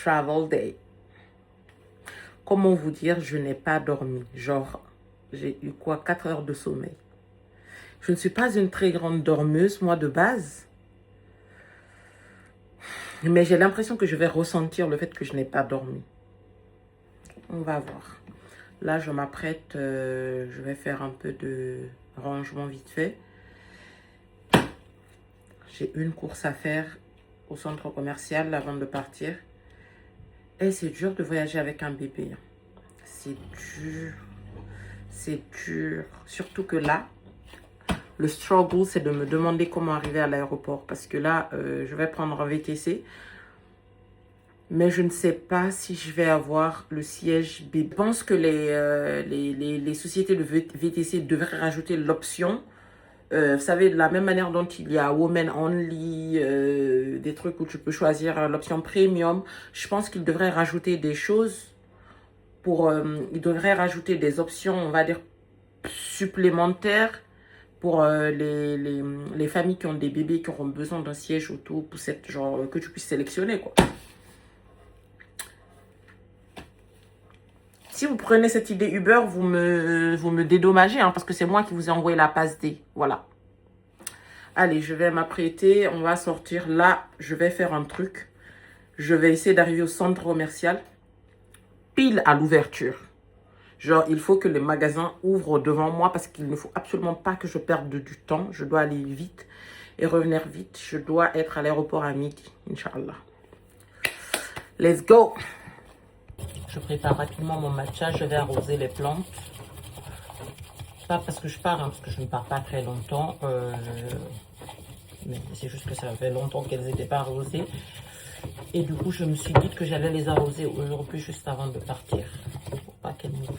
travel day. Comment vous dire, je n'ai pas dormi. Genre, j'ai eu quoi, 4 heures de sommeil. Je ne suis pas une très grande dormeuse, moi, de base. Mais j'ai l'impression que je vais ressentir le fait que je n'ai pas dormi. On va voir. Là, je m'apprête, je vais faire un peu de rangement vite fait. J'ai une course à faire au centre commercial avant de partir. Et c'est dur de voyager avec un bébé. C'est dur. C'est dur. Surtout que là, le struggle, c'est de me demander comment arriver à l'aéroport. Parce que là, je vais prendre un VTC. Mais je ne sais pas si je vais avoir le siège bébé. Je pense que les sociétés de VTC devraient rajouter l'option. Vous savez, de la même manière dont il y a Women Only, des trucs où tu peux choisir l'option Premium. Je pense qu'ils devraient rajouter des choses pour... ils devraient rajouter des options, on va dire, supplémentaires pour les familles qui ont des bébés qui auront besoin d'un siège auto pour cette, genre, que tu puisses sélectionner, quoi. Si vous prenez cette idée Uber, vous me dédommagez, hein, parce que c'est moi qui vous ai envoyé la passe D. Voilà. Allez, je vais m'apprêter. On va sortir. Là, je vais faire un truc. Je vais essayer d'arriver au centre commercial pile à l'ouverture. Genre, il faut que les magasins ouvrent devant moi parce qu'il ne faut absolument pas que je perde du temps. Je dois aller vite et revenir vite. Je dois être à l'aéroport à midi, Inch'Allah. Let's go! Je prépare rapidement mon matcha. Je vais arroser les plantes. Pas parce que je pars, hein, parce que je ne pars pas très longtemps. Mais c'est juste que ça fait longtemps qu'elles n'étaient pas arrosées. Et du coup, je me suis dit que j'allais les arroser aujourd'hui, juste avant de partir. Pour pas qu'elles mourent.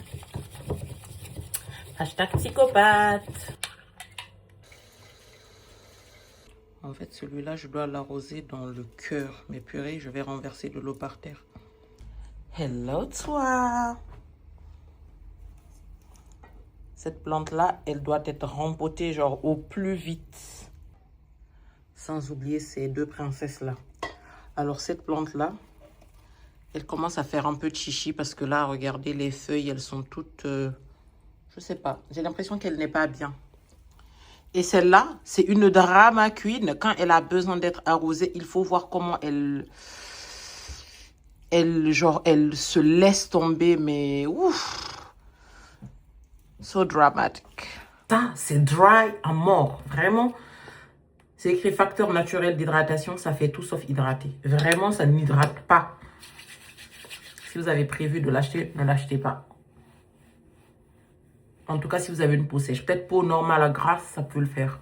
Hashtag psychopathe. En fait, celui-là, je dois l'arroser dans le cœur. Mais purée, je vais renverser de l'eau par terre. Hello, toi. Cette plante-là, elle doit être rempotée, genre, au plus vite. Sans oublier ces deux princesses-là. Alors, cette plante-là, elle commence à faire un peu de chichi parce que là, regardez, les feuilles, elles sont toutes... je sais pas. J'ai l'impression qu'elle n'est pas bien. Et celle-là, c'est une drama queen. Quand elle a besoin d'être arrosée, il faut voir comment elle se laisse tomber, mais ouf. So dramatic. Ça, c'est dry à mort. Vraiment. C'est écrit facteur naturel d'hydratation. Ça fait tout sauf hydrater. Vraiment, ça n'hydrate pas. Si vous avez prévu de l'acheter, ne l'achetez pas. En tout cas, si vous avez une peau sèche. Peut-être peau normale, grasse, ça peut le faire.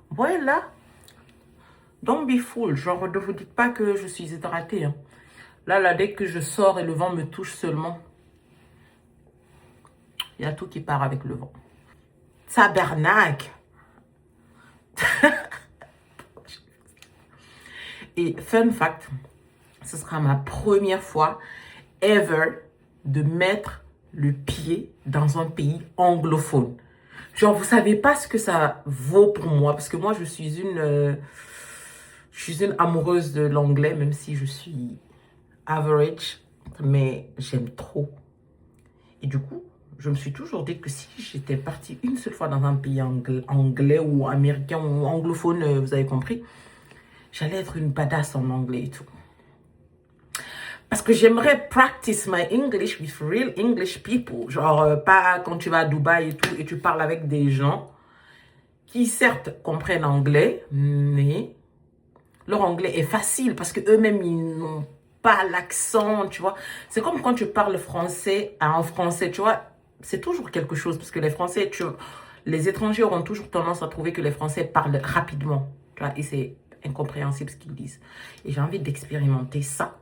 Voilà. Don't be fool. Genre, ne vous dites pas que je suis hydratée. Hein. Là, dès que je sors et le vent me touche seulement, il y a tout qui part avec le vent. Tabernacle. Et fun fact, ce sera ma première fois ever de mettre le pied dans un pays anglophone. Genre, vous savez pas ce que ça vaut pour moi. Parce que moi, je suis une amoureuse de l'anglais, même si je suis average. Mais j'aime trop. Et du coup, je me suis toujours dit que si j'étais partie une seule fois dans un pays anglais ou américain ou anglophone, vous avez compris, j'allais être une badass en anglais et tout. Parce que j'aimerais practice my English with real English people. Genre, pas quand tu vas à Dubaï et tout, et tu parles avec des gens qui, certes, comprennent anglais, mais leur anglais est facile parce qu'eux-mêmes, ils n'ont pas l'accent, tu vois. C'est comme quand tu parles français à un français, tu vois. C'est toujours quelque chose parce que les Français, les étrangers auront toujours tendance à trouver que les Français parlent rapidement, tu vois, et c'est incompréhensible ce qu'ils disent. Et j'ai envie d'expérimenter ça.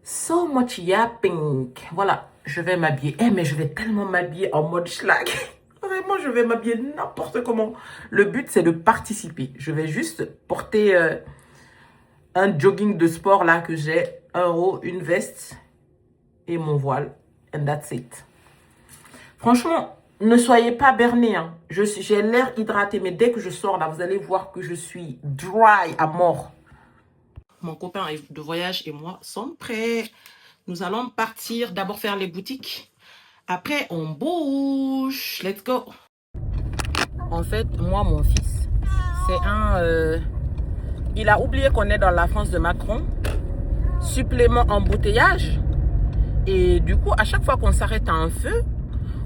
So much yapping. Voilà, je vais m'habiller. Mais je vais tellement m'habiller en mode schlag. Vraiment, je vais m'habiller n'importe comment. Le but, c'est de participer. Je vais juste porter un jogging de sport là que j'ai. Un haut, une veste et mon voile. And that's it. Franchement, ne soyez pas bernés. Hein. J'ai l'air hydraté, mais dès que je sors là, vous allez voir que je suis dry à mort. Mon copain de voyage et moi sommes prêts. Nous allons partir, d'abord faire les boutiques. Après, on bouge. Let's go. En fait, moi, mon fils, c'est un... il a oublié qu'on est dans la France de Macron. Supplément embouteillage. Et du coup, à chaque fois qu'on s'arrête à un feu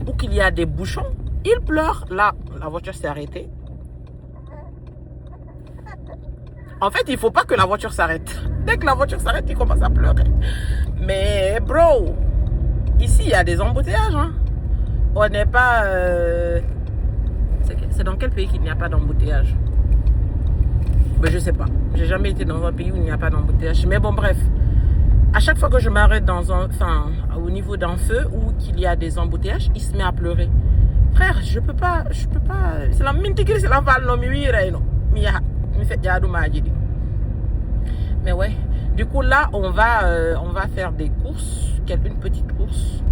ou qu'il y a des bouchons, il pleure. Là, la voiture s'est arrêtée. En fait, il ne faut pas que la voiture s'arrête. Dès que la voiture s'arrête, il commence à pleurer. Mais bro, ici, il y a des embouteillages. Hein. On n'est pas... C'est dans quel pays qu'il n'y a pas d'embouteillage? Ben, je ne sais pas. J'ai jamais été dans un pays où il n'y a pas d'embouteillage. Mais bon, bref. À chaque fois que je m'arrête au niveau d'un feu ou qu'il y a des embouteillages, il se met à pleurer. Frère, je peux pas. C'est la mintigri, c'est la val non mais ouais. Du coup là, on va faire des courses, une petite course.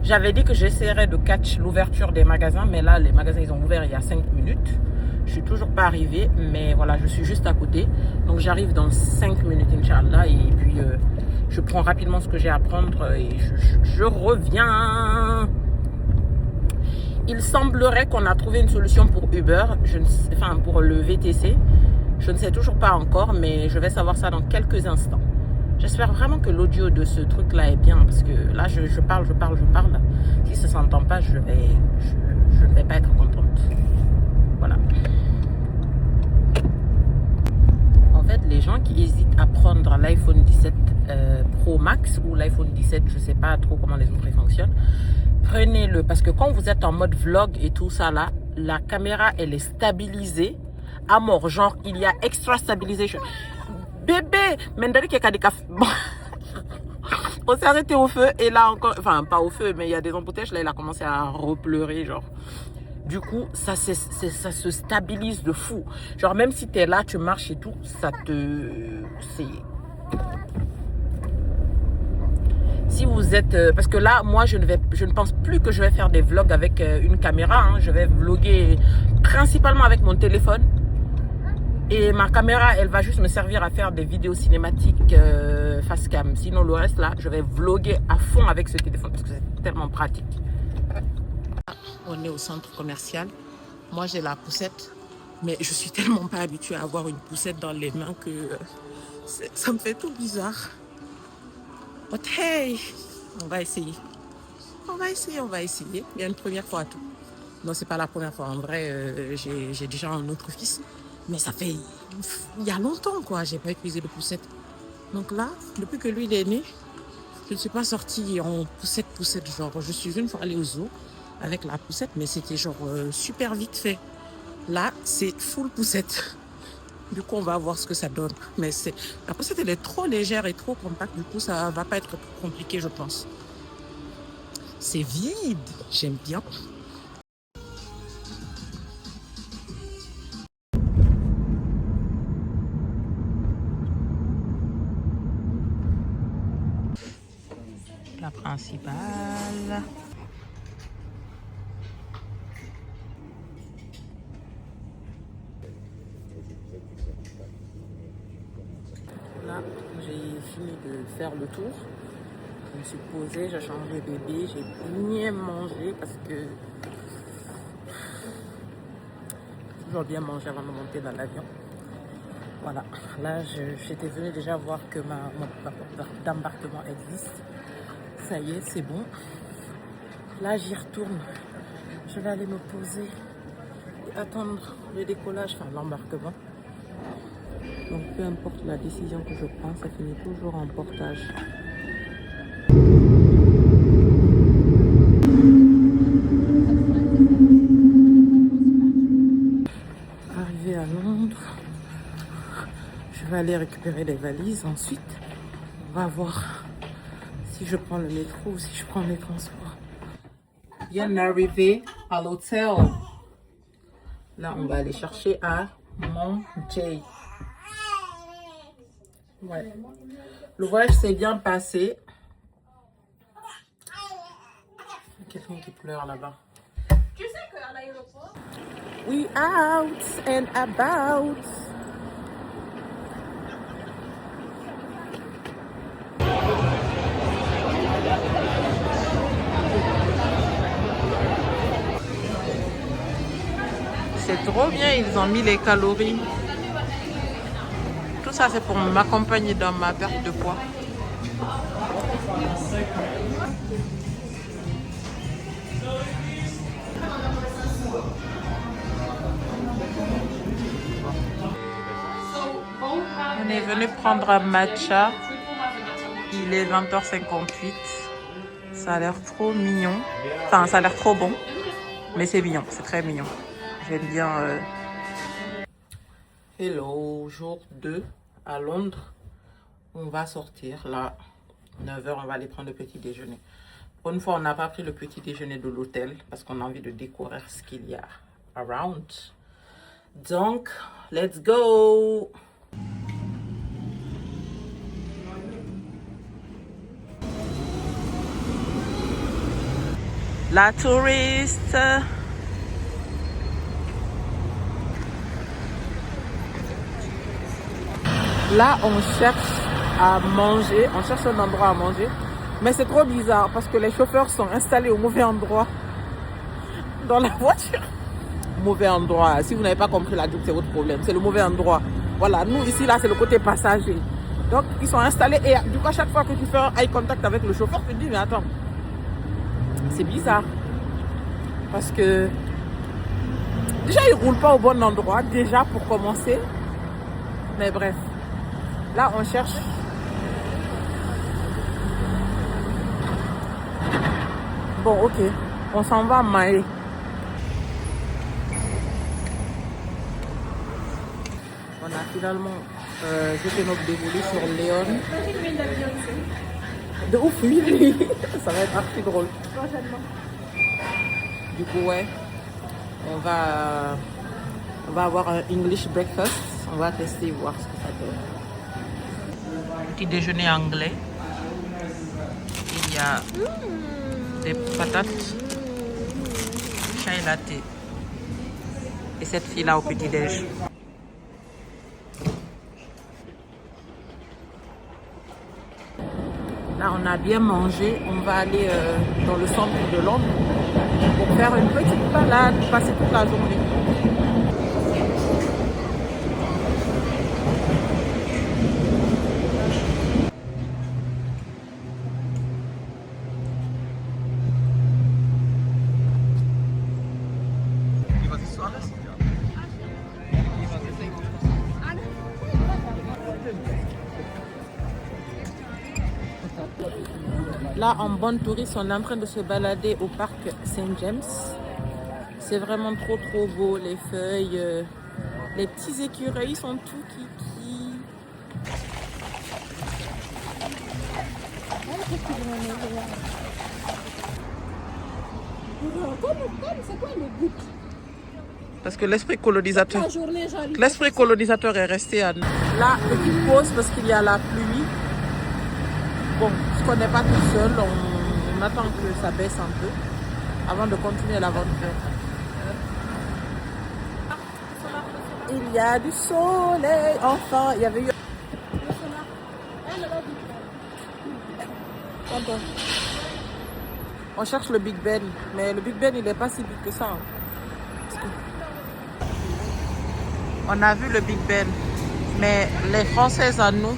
J'avais dit que j'essaierais de catch l'ouverture des magasins, mais là les magasins ils ont ouvert il y a 5 minutes. Je suis toujours pas arrivée, mais voilà, je suis juste à côté. Donc j'arrive dans 5 minutes, Inch'Allah, et puis je prends rapidement ce que j'ai à prendre et je reviens. Il semblerait qu'on a trouvé une solution pour Uber, pour le VTC. Je ne sais toujours pas encore, mais je vais savoir ça dans quelques instants. J'espère vraiment que l'audio de ce truc-là est bien, parce que là, je parle. Si ça ne s'entend pas, je ne vais pas être contente. Voilà. En fait, les gens qui hésitent à prendre l'iPhone 17 Pro Max ou l'iPhone 17, je ne sais pas trop comment les autres fonctionnent, prenez-le. Parce que quand vous êtes en mode vlog et tout ça là, la caméra, elle est stabilisée à mort. Genre, il y a extra stabilisation. Bébé, bon. On s'est arrêté au feu et là encore, enfin pas au feu, mais il y a des embouteillages. Là, il a commencé à repleurer, genre. Du coup, ça se stabilise de fou. Genre, même si tu es là, tu marches et tout, ça te... Si vous êtes... parce que là, moi, je ne pense plus que je vais faire des vlogs avec une caméra. Hein. Je vais vlogger principalement avec mon téléphone. Et ma caméra, elle va juste me servir à faire des vidéos cinématiques face cam. Sinon, le reste, là, je vais vlogger à fond avec ce téléphone parce que c'est tellement pratique. On est au centre commercial. Moi, j'ai la poussette. Mais je suis tellement pas habituée à avoir une poussette dans les mains que ça me fait tout bizarre. But hey, on va essayer. On va essayer. Il y a une première fois à tout. Non, c'est pas la première fois. En vrai, j'ai déjà un autre fils. Mais ça fait... Il y a longtemps, quoi. J'ai pas utilisé de poussette. Donc là, depuis que lui, il est né, je ne suis pas sortie en poussette. Genre, je suis une fois allée au zoo avec la poussette, mais c'était genre super vite fait. Là, c'est full poussette. Du coup, on va voir ce que ça donne. Mais la poussette, elle est trop légère et trop compacte. Du coup, ça va pas être compliqué, je pense. C'est vide. J'aime bien. La principale. Là, j'ai fini de faire le tour. Je me suis posée, j'ai changé bébé, j'ai bien mangé parce que toujours bien manger avant de monter dans l'avion. Voilà, là j'étais venue déjà voir que mon porte d'embarquement existe. Ça y est, c'est bon. Là j'y retourne. Je vais aller me poser et attendre le décollage, enfin l'embarquement. Donc peu importe la décision que je prends, ça finit toujours en portage. Arrivé à Londres, je vais aller récupérer les valises. Ensuite, on va voir si je prends le métro ou si je prends les transports. Bien arrivé à l'hôtel. Là, on va aller chercher à manger. Ouais. Le voyage s'est bien passé. Quelqu'un qui pleure là-bas. We out and about. C'est trop bien, ils ont mis les calories. Tout ça, c'est pour m'accompagner dans ma perte de poids. On est venu prendre un matcha. Il est 20h58. Ça a l'air trop mignon. Enfin, ça a l'air trop bon. Mais c'est mignon, c'est très mignon. J'aime bien. Hello, jour 2 à Londres. On va sortir là. 9h, on va aller prendre le petit déjeuner. Pour une fois, on n'a pas pris le petit déjeuner de l'hôtel parce qu'on a envie de découvrir ce qu'il y a around. Donc, let's go! La touriste. Là, on cherche à manger. On cherche un endroit à manger. Mais c'est trop bizarre parce que les chauffeurs sont installés au mauvais endroit dans la voiture. Mauvais endroit. Si vous n'avez pas compris la joke, c'est votre problème. C'est le mauvais endroit. Voilà, nous ici, là, c'est le côté passager. Donc, ils sont installés et du coup, à chaque fois que tu fais un eye contact avec le chauffeur, tu te dis, mais attends, c'est bizarre. Parce que déjà, ils ne roulent pas au bon endroit, déjà pour commencer. Mais bref, là, on cherche. Bon, ok, on s'en va à Maé. On a finalement jeté notre dévolu sur Léon. De ouf, oui. Ça va être archi drôle. Du coup, ouais, on va avoir un English breakfast. On va tester, voir ce que ça donne. Petit déjeuner anglais. Il y a des patates, chai latte. Et cette fille-là au petit-déj. Là, on a bien mangé. On va aller dans le centre de Londres pour faire une petite balade, passer toute la journée. Là, en bonne touriste, on est en train de se balader au parc Saint James. C'est vraiment trop beau, les feuilles, les petits écureuils sont tout kiki. C'est quoi le but? Parce que l'esprit colonisateur est resté à nous. Là, petite pause parce qu'il y a la pluie. Bon, qu'on n'est pas tout seul, on attend que ça baisse un peu avant de continuer l'aventure. Il y a du soleil, enfin, il y avait eu... On cherche le Big Ben, mais le Big Ben, il n'est pas si big que ça. On a vu le Big Ben, mais les Françaises à nous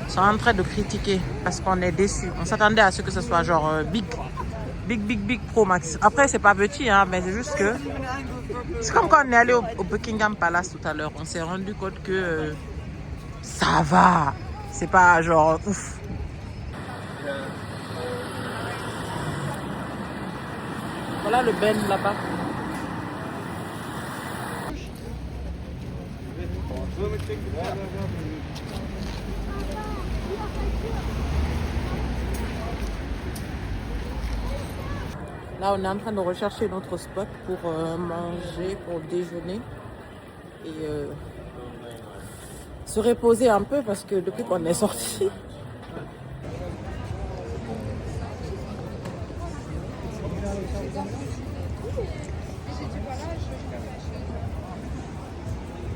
sont en train de critiquer parce qu'on est déçus. On s'attendait à ce que ce soit genre big Pro Max. Après, c'est pas petit, hein, mais c'est juste que... C'est comme quand on est allé au Buckingham Palace tout à l'heure. On s'est rendu compte que ça va. C'est pas genre ouf. Voilà le Ben là-bas. Là, on est en train de rechercher notre spot pour manger, pour déjeuner et se reposer un peu parce que depuis qu'on est sorti,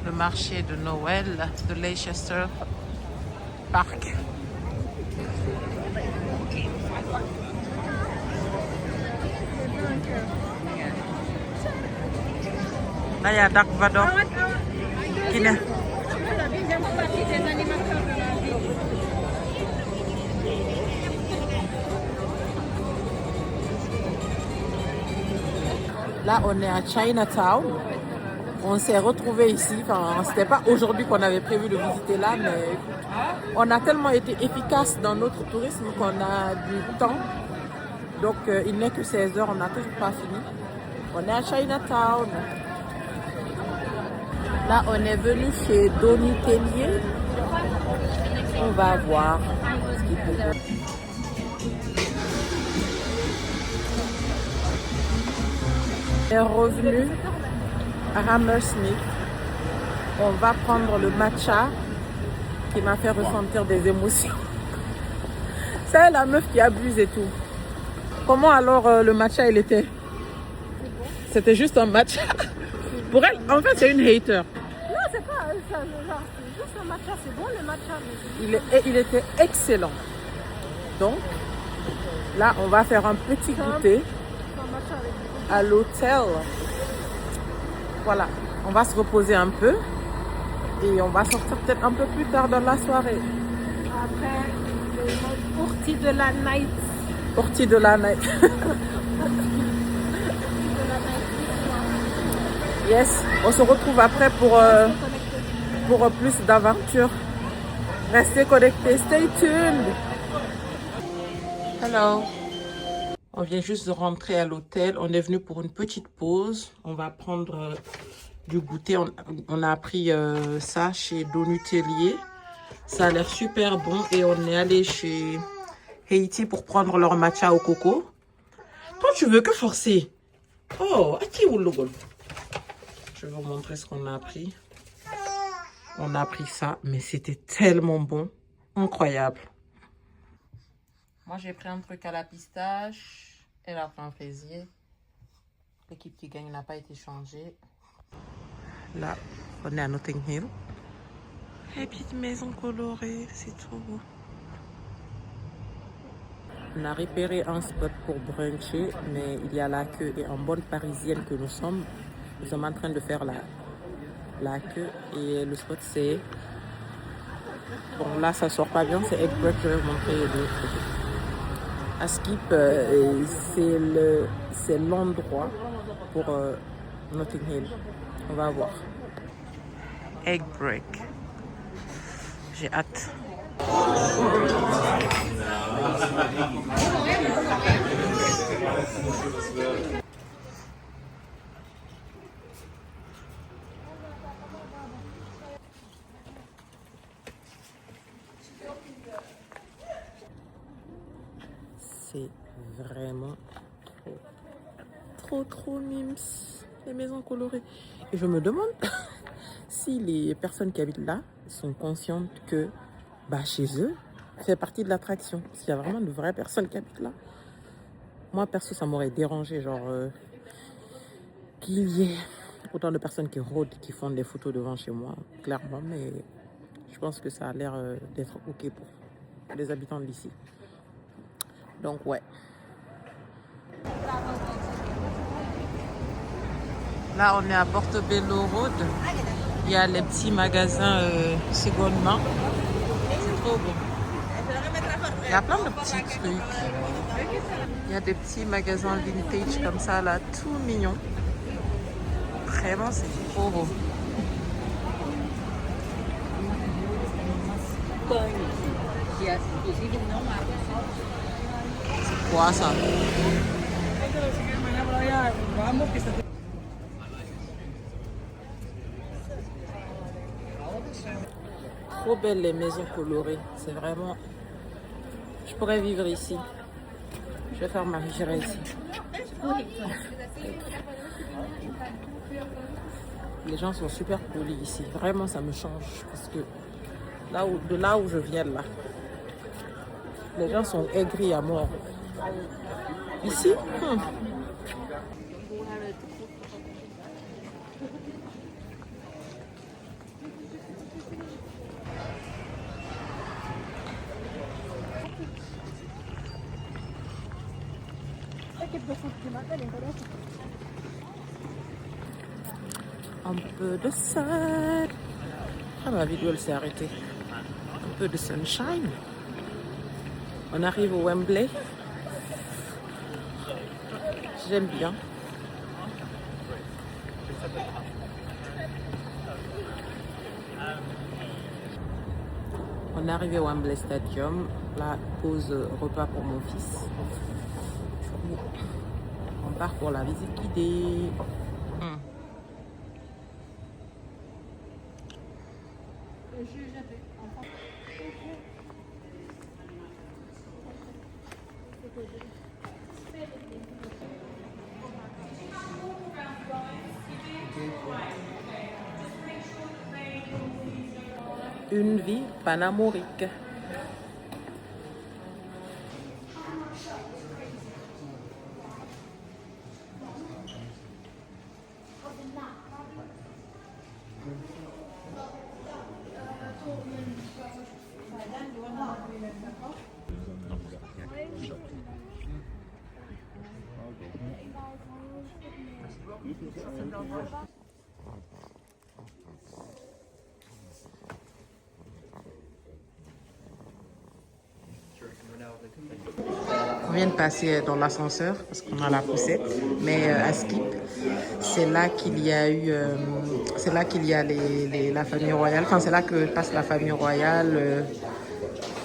Le marché de Noël de Leicester Park. Là, il y a Dark Vador qui naît. Là, on est à Chinatown. On s'est retrouvés ici. Enfin, c'était pas aujourd'hui qu'on avait prévu de visiter là, mais on a tellement été efficace dans notre tourisme qu'on a du temps. Donc, il n'est que 16 heures, on n'a toujours pas fini. On est à Chinatown. Là, on est venu chez Donny Tellier. On va voir ce qu'il peut faire. On est revenu à Hammersmith. On va prendre le matcha qui m'a fait ressentir des émotions. C'est la meuf qui abuse et tout. Comment alors le matcha il était? C'était juste un matcha. Pour elle, en fait, c'est une hater. Non, c'est pas ça, genre, c'est juste un matcha, c'est bon le matcha. Il était excellent. Donc, là, on va faire un petit goûter à l'hôtel. Voilà, on va se reposer un peu et on va sortir peut-être un peu plus tard dans la soirée. Après, le porti de la night. Porti de la night. Yes, on se retrouve après pour plus d'aventures. Restez connectés, stay tuned. Hello. On vient juste de rentrer à l'hôtel. On est venu pour une petite pause. On va prendre du goûter. On a pris ça chez Donny Tellier. Ça a l'air super bon. Et on est allé chez Haiti pour prendre leur matcha au coco. Toi, tu veux que forcer? Oh, je vais vous montrer ce qu'on a pris. On a pris ça, mais c'était tellement bon. Incroyable. Moi, j'ai pris un truc à la pistache. Elle a pris un fraisier. L'équipe qui gagne n'a pas été changée. Là, on est à Notting Hill. Et petite maison colorée, c'est trop beau. On a repéré un spot pour bruncher, mais il y a la queue. Et en bonne parisienne que nous sommes en train de faire la queue. Et le spot, c'est... Bon, là, ça sort pas bien. C'est Egg Break. Je vais vous montrer de l'autre côté. À Skip, c'est l'endroit pour Notting Hill. On va voir. Egg Break. J'ai hâte. C'est vraiment trop mimes, les maisons colorées. Et je me demande si les personnes qui habitent là sont conscientes que chez eux, c'est partie de l'attraction. Parce qu'il y a vraiment de vraies personnes qui habitent là. Moi, perso, ça m'aurait dérangé, genre, qu'il y ait autant de personnes qui rôdent, qui font des photos devant chez moi, clairement. Mais je pense que ça a l'air d'être OK pour les habitants d'ici. Donc, ouais. Là, on est à Portobello Road. Il y a les petits magasins seconde main. C'est trop beau. Il y a plein de petits trucs. Il y a des petits magasins vintage comme ça, là, tout mignons. Vraiment, c'est trop beau. C'est quoi ça? Trop belles les maisons colorées. C'est vraiment... Je pourrais vivre ici. Je vais faire ma rivière ici. Les gens sont super polis ici. Vraiment, ça me change. Parce que de là où je viens, là, les gens sont aigris à mort. Ici, l'équipe de foot qui m'appelle, il me connaît. Un peu de sun. Ah, ma vidéo elle s'est arrêtée. Un peu de sunshine. On arrive au Wembley. J'aime bien. On est arrivé au Wembley Stadium. La pause repas pour mon fils. On part pour la visite guidée. Une vie panamorique. On vient de passer dans l'ascenseur parce qu'on a la poussette, mais à Skip, c'est là qu'il y a eu, c'est là qu'il y a la famille royale. Enfin, c'est là que passe la famille royale,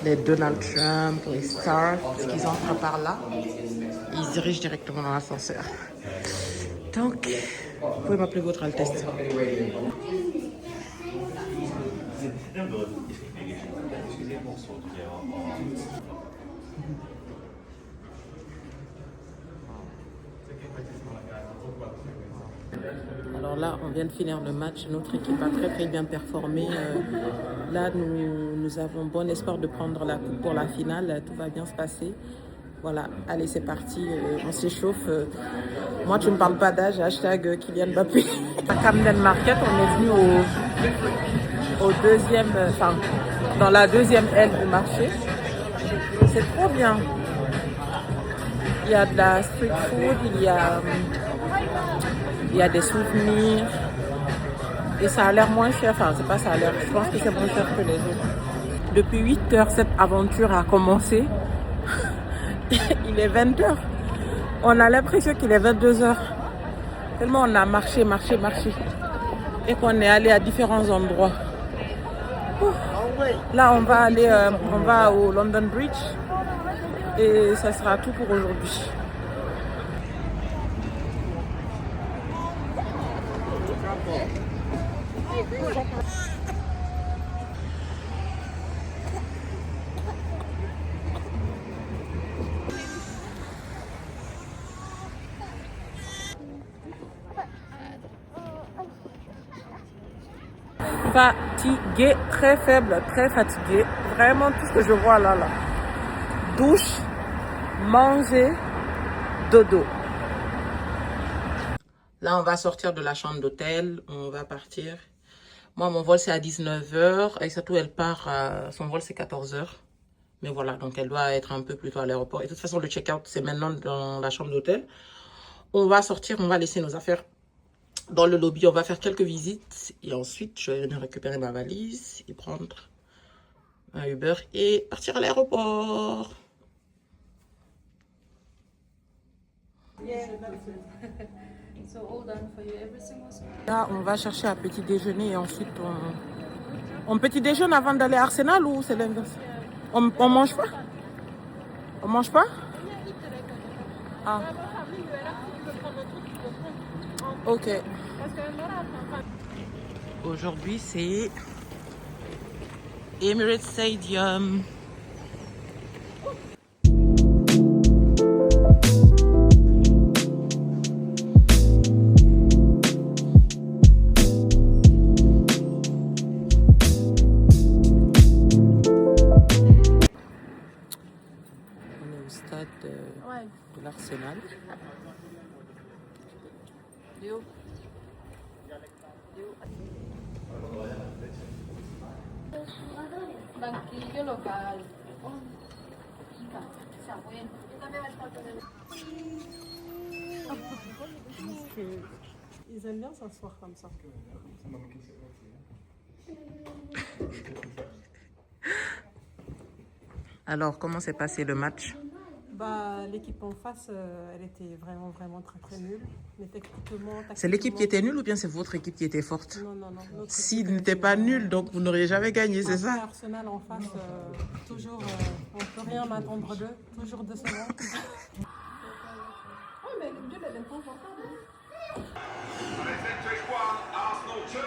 les Donald Trump, les stars, parce qu'ils entrent par là. Ils se dirigent directement dans l'ascenseur. Donc, vous pouvez m'appeler Votre Altesse. Alors là, on vient de finir le match. Notre équipe a très bien performé. Là, nous avons bon espoir de prendre la coupe pour la finale. Tout va bien se passer. Voilà, allez, c'est parti. On s'échauffe. Moi, tu ne me parles pas d'âge. Hashtag Kylian Mbappé. À Camden Market, on est venu au deuxième, enfin, dans la deuxième aile du marché. C'est trop bien. Il y a de la street food, il y a des souvenirs. Et ça a l'air moins cher. Enfin, c'est pas ça a l'air. Je pense que c'est moins cher que les autres. Depuis 8 heures, cette aventure a commencé. Il est 20 heures. On a l'impression qu'il est 22 heures. Tellement on a marché. Et qu'on est allé à différents endroits. Ouh. Là, on va aller on va au London Bridge. Et ça sera tout pour aujourd'hui. Fatigué, très faible, très fatigué. Vraiment tout ce que je vois là. Douche, manger, dodo. Là, on va sortir de la chambre d'hôtel. On va partir. Moi, mon vol, c'est à 19 h. Et surtout, elle part, son vol, c'est 14 h. Mais voilà, donc elle doit être un peu plus tôt à l'aéroport. Et de toute façon, le check-out, c'est maintenant dans la chambre d'hôtel. On va sortir, on va laisser nos affaires dans le lobby. On va faire quelques visites. Et ensuite, je vais venir récupérer ma valise et prendre un Uber et partir à l'aéroport. Là, on va chercher un petit déjeuner et ensuite on petit déjeune avant d'aller à Arsenal ou c'est l'inverse? On mange pas? On mange pas? Ah. Ok. Aujourd'hui, c'est Emirates Stadium. De l'Arsenal. Banquillo local. Parce que ils aiment bien s'asseoir comme ça. Alors, comment s'est passé le match? Bah, l'équipe en face, elle était vraiment très nulle. Mais techniquement, C'est l'équipe qui était nulle ou bien c'est votre équipe qui était forte? Non. Notre S'il équipe, elle n'était était pas vraiment- nul, donc vous n'auriez jamais gagné, c'est Après, ça? Arsenal en face, toujours, on peut rien m'attendre d'eux. Toujours décevant. Oh, mais le Dieu, elle est confortable. Victory 1, Arsenal 2.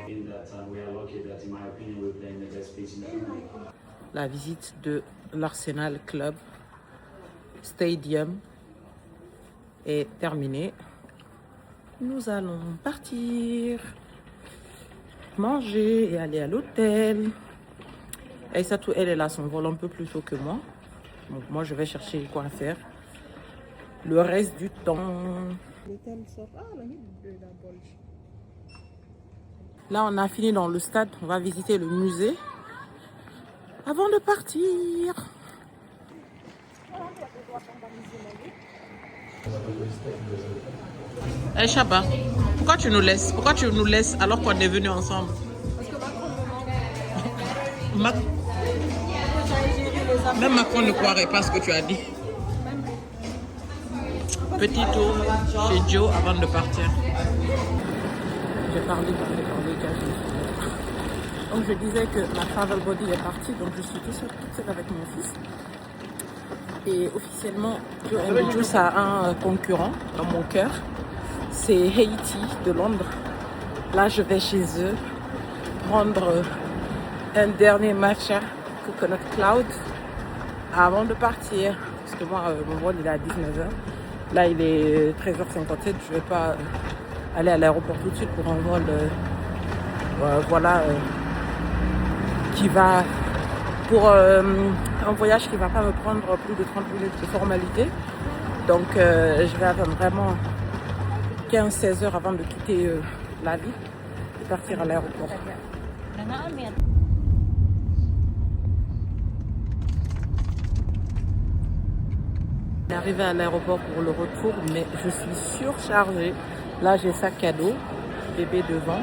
In that we are lucky that, in my opinion, we're playing the best pitch in the Premier League. La visite de l'Arsenal Club Stadium est terminée. Nous allons partir manger et aller à l'hôtel. Aïssatou, elle est là, son vol un peu plus tôt que moi. Donc moi, je vais chercher quoi faire le reste du temps. L'hôtel sort. Ah, la nuit de la Bolge. Là, on a fini dans le stade. On va visiter le musée avant de partir. Hey Chaba, pourquoi tu nous laisses? Pourquoi tu nous laisses alors qu'on est venus ensemble? Parce que Macron me manque. Même Macron ne croirait pas ce que tu as dit. Petit tour chez Joe avant de partir. J'ai parlé. Donc je disais que ma travel body est partie, donc je suis toute seule avec mon fils. Et officiellement, Joe and Juice a un concurrent dans mon cœur. C'est Haiti de Londres. Là, je vais chez eux prendre un dernier matcha Coconut Cloud avant de partir. Parce que moi, mon vol il est à 19h. Là, il est 13h57. Je ne vais pas aller à l'aéroport tout de suite pour un vol qui va pour un voyage qui ne va pas me prendre plus de 30 minutes de formalité. Donc, je vais attendre vraiment 15-16 heures avant de quitter la ville et partir à l'aéroport. On est arrivé à l'aéroport pour le retour, mais je suis surchargée. Là, j'ai sac à dos, bébé devant,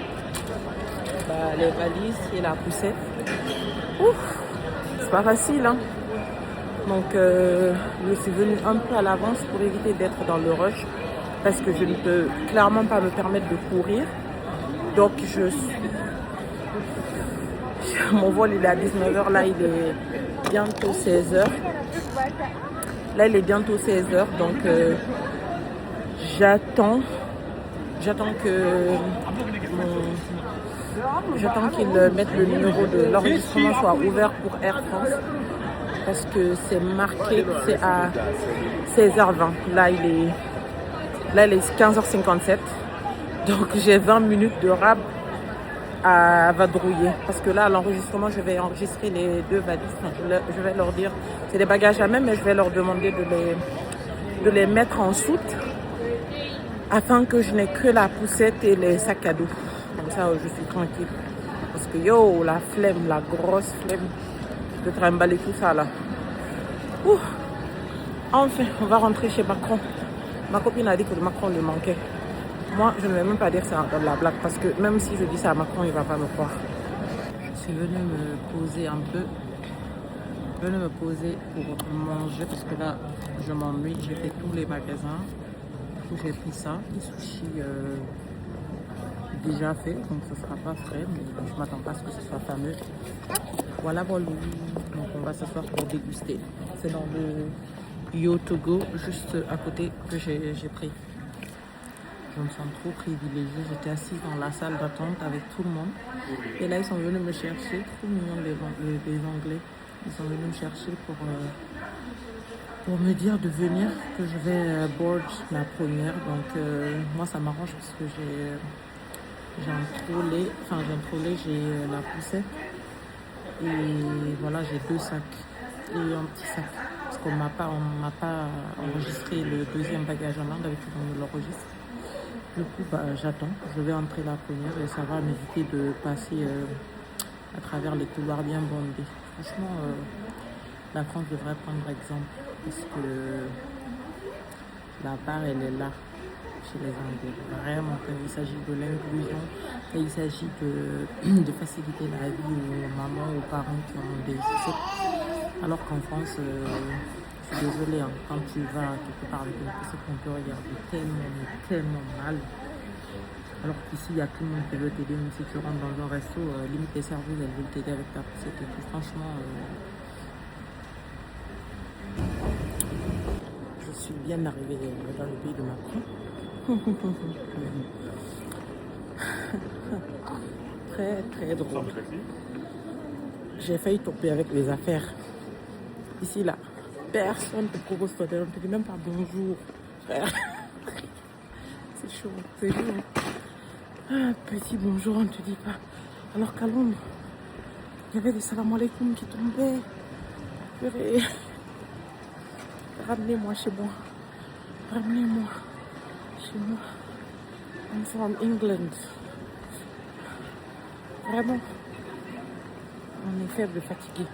les valises et la poussette. Ouf, c'est pas facile, hein. Donc, je suis venue un peu à l'avance pour éviter d'être dans le rush parce que je ne peux clairement pas me permettre de courir. Donc, mon vol il est à 19h, là il est bientôt 16h. Là, il est bientôt 16h, donc j'attends qu'ils mettent le numéro de l'enregistrement soit ouvert pour Air France parce que c'est marqué, c'est à 16h20. Là, il est 15h57, donc j'ai 20 minutes de rab à vadrouiller parce que là l'enregistrement je vais enregistrer les deux valises. Je vais leur dire c'est des bagages à main, mais je vais leur demander de les mettre en soute afin que je n'ai que la poussette et les sacs à dos. Comme ça je suis tranquille parce que la flemme, la grosse flemme de trimballer tout ça là. Ouh. Enfin on va rentrer chez Macron. Ma copine a dit que le Macron lui manquait. Moi, je ne vais même pas dire ça dans la blague parce que même si je dis ça à Macron, il ne va pas me croire. Je suis venue me poser un peu. Venue me poser pour manger parce que là, je m'ennuie. J'ai fait tous les magasins. J'ai pris ça, des sushis déjà faits, donc ce ne sera pas frais, mais je ne m'attends pas à ce que ce soit fameux. Voilà. Donc on va s'asseoir pour déguster. C'est dans le Yo To Go, juste à côté que j'ai pris. Je me sens trop privilégiée. J'étais assise dans la salle d'attente avec tout le monde. Et là, ils sont venus me chercher. Trop mignons les Anglais. Ils sont venus me chercher pour me dire de venir, que je vais board la première. Donc, moi, ça m'arrange parce que j'ai un trolley, j'ai la poussette. Et voilà, j'ai 2 sacs et un petit sac. Parce qu'on m'a pas enregistré le deuxième bagage en main. D'habitude, on me l'enregistre. Du coup, j'attends. Je vais entrer la première et ça va m'éviter de passer à travers les couloirs bien bondés. Franchement, la France devrait prendre exemple parce que la part, elle est là chez les Anglais. Vraiment, quand il s'agit de l'inclusion, quand il s'agit de faciliter la vie aux mamans, aux parents qui ont des soucis. Alors qu'en France, je suis désolée, hein, quand tu vas quelque part avec une personne qu'on te regarde tellement, mais tellement mal. Alors qu'ici, il y a tout le monde qui veut t'aider, même si tu rentres dans un resto, limite les serveuses, elles veulent t'aider avec ta poussette et tout. Franchement, je suis bien arrivée dans le pays de Macron. Très, très drôle. J'ai failli tomber avec les affaires. Ici, là, personne ne te propose toi, on ne te dit même pas bonjour, frère. C'est chaud, c'est chaud. Un petit bonjour, on ne te dit pas. Alors qu'à Londres, il y avait des salam alaikum qui tombaient. Purée. Ramenez-moi chez moi. Ramenez-moi chez moi. I'm from England. Vraiment, on est faible, fatigué.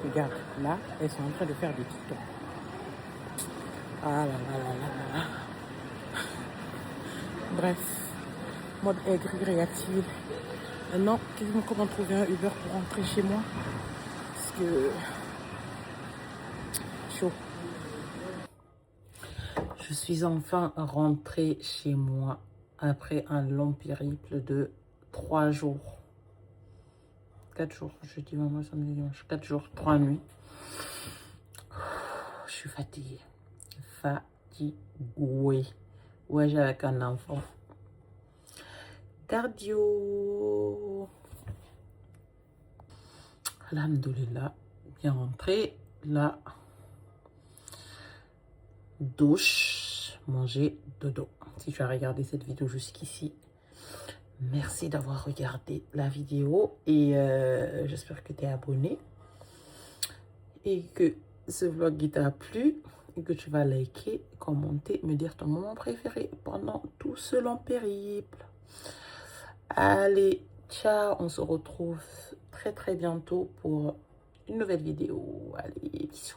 Regarde, là, elles sont en train de faire des TikTok. Ah là là là là là. Bref, mode aigri réactive. Maintenant, comment trouver un Uber pour rentrer chez moi? Parce que chaud. Je suis enfin rentrée chez moi après un long périple de 3 jours. 4 jours, jeudi, vendredi, samedi, dimanche. 4 jours, 3 nuits. Je suis fatiguée. Fatiguée. Ouais, j'ai avec un enfant. Cardio. Alhamdoulilah. Bien rentré. Là. Douche. Manger. Dodo. Si tu as regardé cette vidéo jusqu'ici, merci d'avoir regardé la vidéo. Et j'espère que tu es abonné. Et que ce vlog t'a plu. Et que tu vas liker, commenter, me dire ton moment préféré pendant tout ce long périple. Allez, ciao, on se retrouve très très bientôt pour une nouvelle vidéo. Allez, bisous.